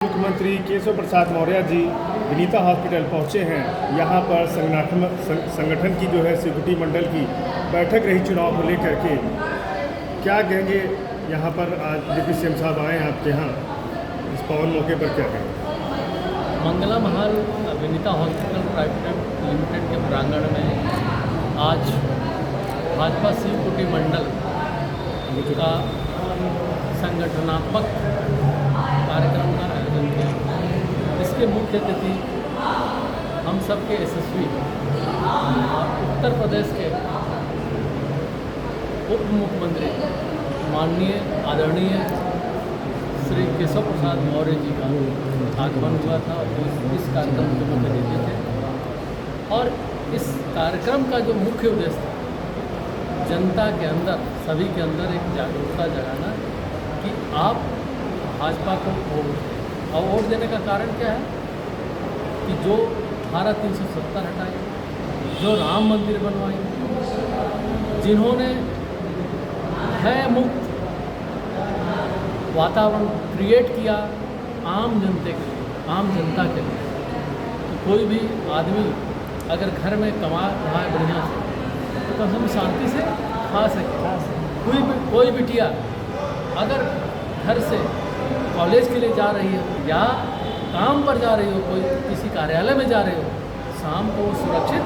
मुख्यमंत्री केशव प्रसाद मौर्य जी विनीता हॉस्पिटल पहुंचे हैं। यहां पर संगठन की जो है सिक्योरिटी मंडल की बैठक रही चुनाव को लेकर के। क्या कहेंगे, यहां पर आज डिप्टी सीएम साहब आए हैं आपके यहाँ, इस पावन मौके पर क्या कहेंगे? मंगला महल विनीता हॉस्पिटल प्राइवेट लिमिटेड के प्रांगण में आज भाजपा सिक्योरिटी मंडल का संगठनात्मक कार्यक्रम का आयोजन किया। इसके मुख्य अतिथि हम सबके यशस्वी उत्तर प्रदेश के उप मुख्यमंत्री माननीय आदरणीय श्री केशव प्रसाद मौर्य जी का आगमन हुआ था। तो इस कार्यक्रम के मुख्य अतिथि थे और इस कार्यक्रम का जो मुख्य उद्देश्य था, जनता के अंदर, सभी के अंदर एक जागरूकता जगाना कि आप भाजपा को वोट दें। और वोट देने का कारण क्या है कि जो धारा 370 हटाई, जो राम मंदिर बनवाई, जिन्होंने भय मुक्त वातावरण क्रिएट किया आम जनता के लिए। तो कोई भी आदमी अगर घर में कमा रहा है बढ़िया से, तो कम से कम शांति से खा सके। कोई बिटिया अगर घर से कॉलेज के लिए जा रही है या काम पर जा रही हो, कोई किसी कार्यालय में जा रही हो, शाम को सुरक्षित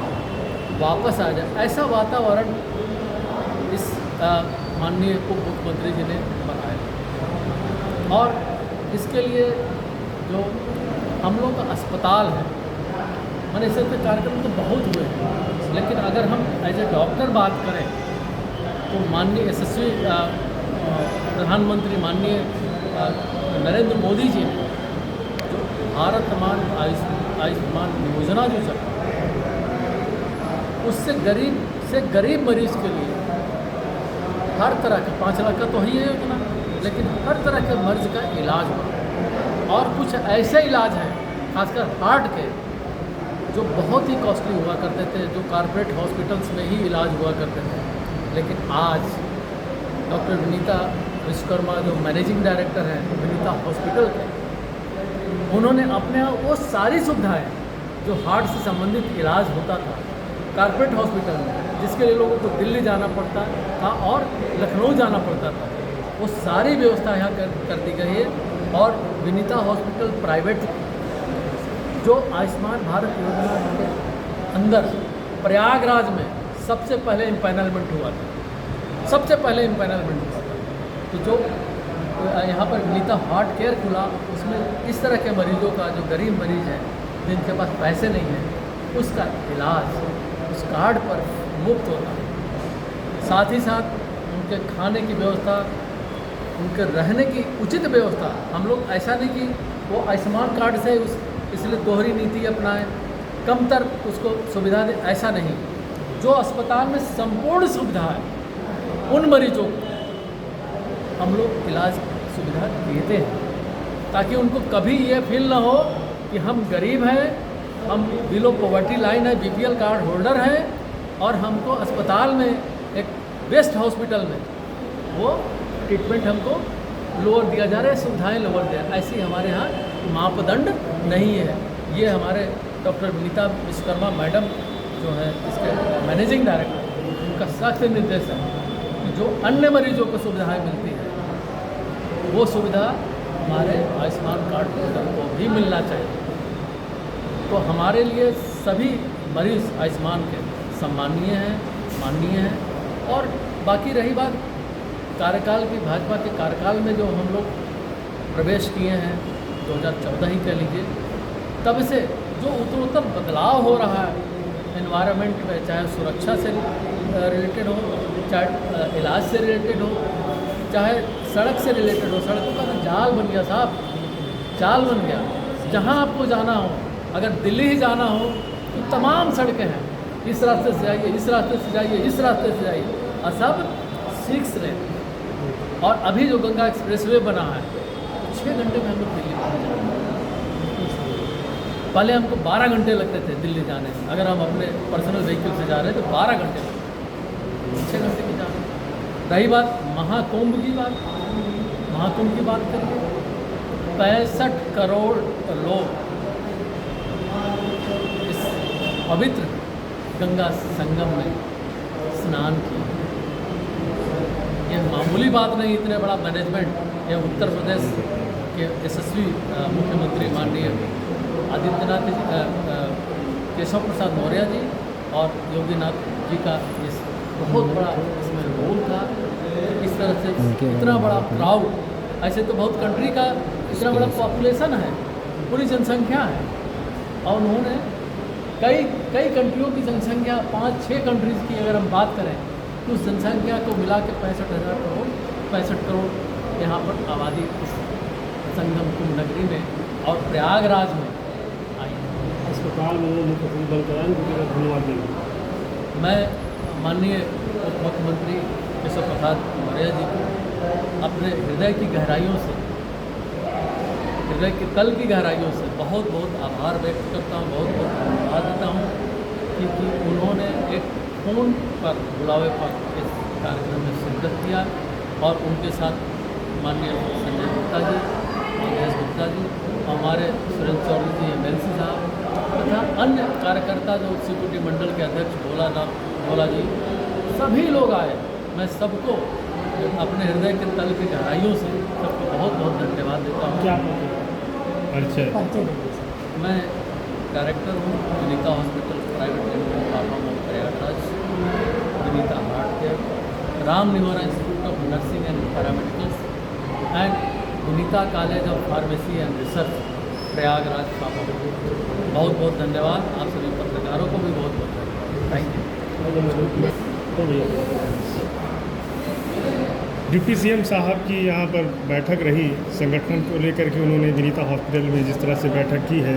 वापस आ जाए, ऐसा वातावरण इस माननीय उप मुख्यमंत्री जी ने बनाया। और इसके लिए जो हम लोग का अस्पताल है, मैंने इस तरह कार्यक्रम तो बहुत हुए हैं, लेकिन अगर हम एज ए डॉक्टर बात करें तो माननीय यशस्वी प्रधानमंत्री माननीय नरेंद्र मोदी जी ने जो भारतमान आयुष्मान योजना जो चला, उससे गरीब मरीज के लिए हर तरह का 5 लाख का तो ही है योजना, लेकिन हर तरह के मर्ज का इलाज हुआ। और कुछ ऐसे इलाज हैं खासकर हार्ट के जो बहुत ही कॉस्टली हुआ करते थे, जो कॉर्पोरेट हॉस्पिटल्स में ही इलाज हुआ करते थे। लेकिन आज डॉक्टर विनीता विश्वकर्मा जो मैनेजिंग डायरेक्टर हैं विनीता हॉस्पिटल के, उन्होंने अपने यहाँ वो सारी सुविधाएं जो हार्ट से संबंधित इलाज होता था कॉर्पोरेट हॉस्पिटल में, जिसके लिए लोगों को दिल्ली जाना पड़ता था और लखनऊ जाना पड़ता था, वो सारी व्यवस्था यहाँ कर दी गई है। और विनीता हॉस्पिटल प्राइवेट जो आयुष्मान भारत योजना के अंदर प्रयागराज में सबसे पहले इम्पैनलमेंट हुआ था, तो जो यहाँ पर विनीता हार्ट केयर खुला, उसमें इस तरह के मरीजों का, जो गरीब मरीज हैं जिनके पास पैसे नहीं हैं, उसका इलाज उस कार्ड पर मुफ्त होता है। साथ ही साथ उनके खाने की व्यवस्था, उनके रहने की उचित व्यवस्था। हम लोग ऐसा नहीं कि वो आयुष्मान कार्ड से इसलिए दोहरी नीति अपनाएं, कमतर उसको सुविधा दें, ऐसा नहीं। जो अस्पताल में संपूर्ण सुविधा है, उन मरीजों को हम लोग इलाज सुविधा देते हैं, ताकि उनको कभी ये फील ना हो कि हम गरीब हैं, हम बिलो पॉवर्टी लाइन है, बीपीएल कार्ड होल्डर हैं और हमको अस्पताल में एक बेस्ट हॉस्पिटल में वो ट्रीटमेंट हमको लोअर दिया जा रहा है, सुविधाएं लोअर दिया, ऐसी हमारे यहाँ मापदंड नहीं है। ये हमारे डॉक्टर विनीता विश्वकर्मा मैडम जो है इसके मैनेजिंग डायरेक्टर, उनका सख्त निर्देश है कि जो अन्य मरीजों को सुविधाएं मिलती है, वो सुविधा हमारे आयुष्मान कार्ड होल्डर को भी मिलना चाहिए। तो हमारे लिए सभी मरीज आयुष्मान के सम्मानीय हैं, माननीय हैं। और बाकी रही बात कार्यकाल की, भाजपा के कार्यकाल में जो हम लोग प्रवेश किए हैं 2014 ही कह लीजिए, तब से जो उत्तरोत्तर बदलाव हो रहा है एनवायरनमेंट में, चाहे सुरक्षा से रिलेटेड हो, चाहे इलाज से रिलेटेड हो, चाहे सड़क से रिलेटेड हो। सड़कों का तो जाल बन गया साहब, जाल बन गया। जहाँ आपको जाना हो, अगर दिल्ली ही जाना हो तो तमाम सड़कें हैं, इस रास्ते से जाइए, इस रास्ते से जाइए, इस रास्ते से जाइए, और सब 6 लेन। और अभी जो गंगा एक्सप्रेसवे बना है, 6 घंटे में हम लोग दिल्ली पहुँच जाएंगे। पहले हमको 12 घंटे लगते थे दिल्ली जाने में, अगर हम अपने पर्सनल व्हीकल से जा रहे हैं तो 12 घंटे लगते, 6 घंटे की जाना। रही बात महाकुंभ की बात करिए, 65 करोड़ लोग इस पवित्र गंगा संगम में स्नान किए। यह मामूली बात नहीं, इतने बड़ा मैनेजमेंट यह उत्तर प्रदेश के यशस्वी मुख्यमंत्री माननीय आदित्यनाथ केशव प्रसाद मौर्य जी और योगीनाथ जी का इस बहुत बड़ा इसमें रोल था। इस तरह से इतना बड़ा क्राउड, ऐसे तो बहुत कंट्री का इतना बड़ा पॉपुलेशन है, पूरी जनसंख्या है, और उन्होंने कई कंट्रियों की जनसंख्या 5-6 कंट्रीज़ की अगर हम बात करें तो उस जनसंख्या को मिला के 65 करोड़ यहाँ पर आबादी इस संगम कुंभ नगरी में और प्रयागराज में आई है। अस्पताल में मुख्यमंत्री बलकरान को धन्यवाद देंगे। मैं माननीय उप मुख्यमंत्री केशव प्रसाद मौर्य जी को अपने हृदय की गहराइयों से, हृदय के तल की गहराइयों से बहुत बहुत आभार व्यक्त करता हूँ, बहुत बहुत धन्यवाद देता हूँ क्योंकि उन्होंने एक फ़ोन पर बुलावे पर इस कार्यक्रम में शिरकत किया और उनके साथ माननीय संजय गुप्ता जी, मंगेश गुप्ता जी, हमारे सुरेंद्र चौधरी जी, MLC साहब तथा अन्य कार्यकर्ता जो सिक्योरिटी मंडल के अध्यक्ष भोला जी, सभी लोग आए। मैं सबको अपने हृदय के तल की गहराइयों से सबको बहुत बहुत धन्यवाद देता हूँ। क्या परिचय? मैं डायरेक्टर हूँ Vinita hospital private limited firm of Prayagraj, Vinita heart care, Ram Nivara institute of nursing and paramedicals and Vinita college of pharmacy and research Prayagraj pharma. बहुत बहुत धन्यवाद आप सभी पत्रकारों को भी बहुत बहुत धन्यवाद। Thank you. डिप्टी सीएम साहब की यहाँ पर बैठक रही, संगठन को लेकर के उन्होंने विनीता हॉस्पिटल में जिस तरह से बैठक की है,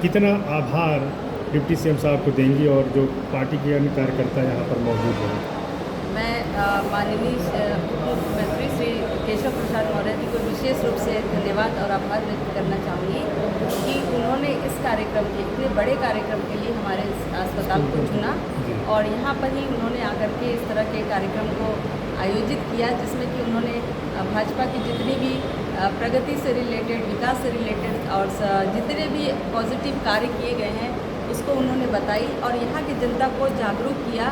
कितना आभार डिप्टी सीएम साहब को देंगी और जो पार्टी के अन्य कार्यकर्ता यहाँ पर मौजूद हैं? मैं माननीय मुख्यमंत्री श्री केशव प्रसाद मौर्य जी को विशेष रूप से धन्यवाद और आभार व्यक्त करना चाहूँगी कि उन्होंने इस कार्यक्रम के, इतने बड़े कार्यक्रम के लिए हमारे अस्पताल को चुना और यहाँ पर ही उन्होंने आकर के इस तरह के कार्यक्रम को आयोजित किया जिसमें कि उन्होंने भाजपा की जितनी भी प्रगति से रिलेटेड, विकास से रिलेटेड और जितने भी पॉजिटिव कार्य किए गए हैं उसको उन्होंने बताई और यहाँ की जनता को जागरूक किया,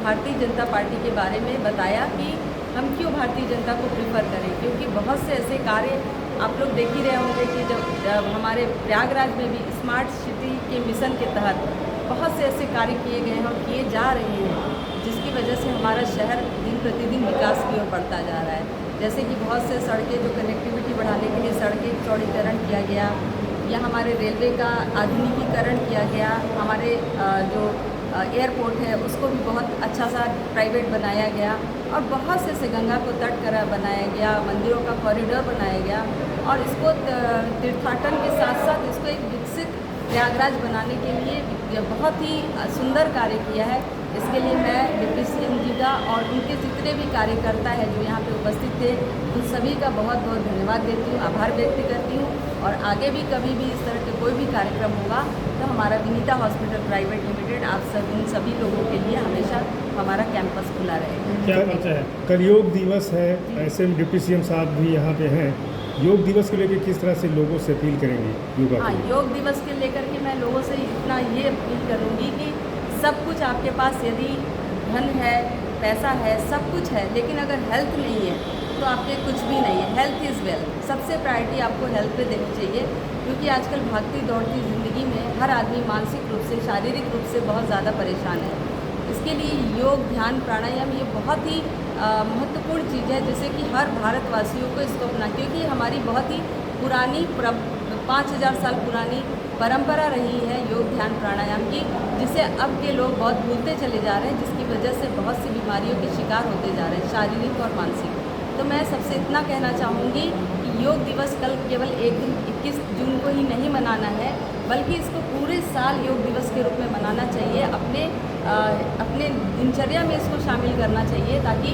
भारतीय जनता पार्टी के बारे में बताया कि हम क्यों भारतीय जनता को प्रेफर करें, क्योंकि बहुत से ऐसे कार्य आप लोग देख ही रहे होंगे कि जब हमारे प्रयागराज में भी स्मार्ट सिटी के मिशन के तहत बहुत से ऐसे कार्य किए गए हैं और किए जा रहे हैं जिसकी वजह से हमारा शहर दिन प्रतिदिन विकास की ओर बढ़ता जा रहा है। जैसे कि बहुत से सड़कें जो कनेक्टिविटी बढ़ाने के लिए सड़कें चौड़ीकरण किया गया या हमारे रेलवे का आधुनिकीकरण किया गया, हमारे जो एयरपोर्ट है उसको भी बहुत अच्छा सा प्राइवेट बनाया गया और बहुत से गंगा को तट कर बनाया गया, मंदिरों का कॉरिडोर बनाया गया और इसको तीर्थाटन के साथ साथ इसको एक विकसित प्रयागराज बनाने के लिए बहुत ही सुंदर कार्य किया है। इसके लिए मैं डिप्टी सीएम जी का और उनके जितने भी कार्यकर्ता हैं जो यहाँ पे उपस्थित थे उन सभी का बहुत बहुत धन्यवाद देती हूँ, आभार व्यक्त करती हूँ और आगे भी कभी भी इस तरह के कोई भी कार्यक्रम होगा तो हमारा विनीता हॉस्पिटल प्राइवेट लिमिटेड आप सब उन सभी लोगों के लिए हमेशा हमारा कैंपस खुला रहेगा। क्या बात है? कल योग दिवस है, ऐसे में डिप्टी सीएम साहब भी यहाँ पे हैं, योग दिवस को लेकर किस तरह से लोगों से अपील करेंगे योगा? हाँ, योग दिवस के लेकर के मैं लोगों से इतना ये अपील करूँगी कि सब कुछ आपके पास यदि धन है, पैसा है, सब कुछ है, लेकिन अगर हेल्थ नहीं है तो आपके कुछ भी नहीं है। हेल्थ इज़ वेल्थ, सबसे प्रायोरिटी आपको हेल्थ पे देनी चाहिए क्योंकि आजकल भागती दौड़ती ज़िंदगी में हर आदमी मानसिक रूप से, शारीरिक रूप से बहुत ज़्यादा परेशान है। इसके लिए योग, ध्यान, प्राणायाम ये बहुत ही महत्वपूर्ण चीज़ है जिससे कि हर भारतवासियों को इसको अपना, क्योंकि हमारी बहुत ही पुरानी 5000 साल पुरानी परंपरा रही है योग, ध्यान, प्राणायाम की, जिसे अब के लोग बहुत भूलते चले जा रहे हैं, जिसकी वजह से बहुत सी बीमारियों के शिकार होते जा रहे हैं, शारीरिक और मानसिक। तो मैं सबसे इतना कहना चाहूँगी कि योग दिवस कल केवल एक दिन 21 जून को ही नहीं मनाना है, बल्कि इसको पूरे साल योग दिवस के रूप में मनाना चाहिए। अपने दिनचर्या में इसको शामिल करना चाहिए ताकि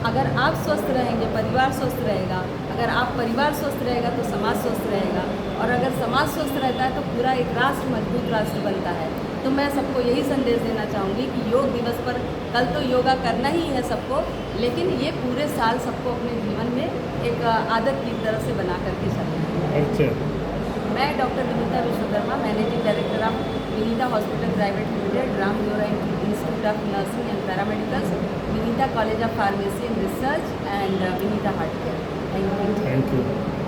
अगर आप स्वस्थ रहेंगे, परिवार स्वस्थ रहेगा, अगर आप परिवार स्वस्थ रहेगा तो समाज स्वस्थ रहेगा और अगर समाज स्वस्थ रहता है तो पूरा एक राष्ट्र मजबूत राष्ट्र बनता है। तो मैं सबको यही संदेश देना चाहूँगी कि योग दिवस पर कल तो योगा करना ही है सबको, लेकिन ये पूरे साल सबको अपने जीवन में एक आदत की तरह से बना करके चलना है। अच्छा, मैं doctor Vinita Vishwakarma, managing director of Vinita hospital private limited, Ramdevra institute of nursing and paramedicals, Vinita college of pharmacy and research, and Vinita heart care. Thank you. Thank you.